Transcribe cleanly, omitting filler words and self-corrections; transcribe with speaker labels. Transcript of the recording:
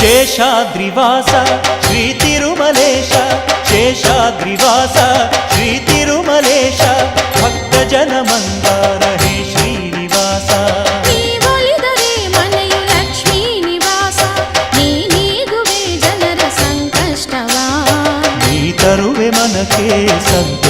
Speaker 1: ಶೇಷಾದ್ರಿವಾಸ ಶ್ರೀ ತಿರುಮಲೇಶ ಶೇಷಾದ್ರಿವಾಸ ಶ್ರೀ ತಿರುಮಲೇಶ ಭಕ್ತ ಜನ ಮಂದಾರ ಹೇ ಶ್ರೀನಿವಾಸ
Speaker 2: ನೀವೊಲಿದರೆ ಮನೆಯು ಲಕ್ಷ್ಮೀ ನಿವಾಸ ನೀಗುವೆ ಜನರ ಸಂಕಷ್ಟವ
Speaker 1: ನೀ ತರುವೆ ಮನಕ್ಕೆ ಸಂತ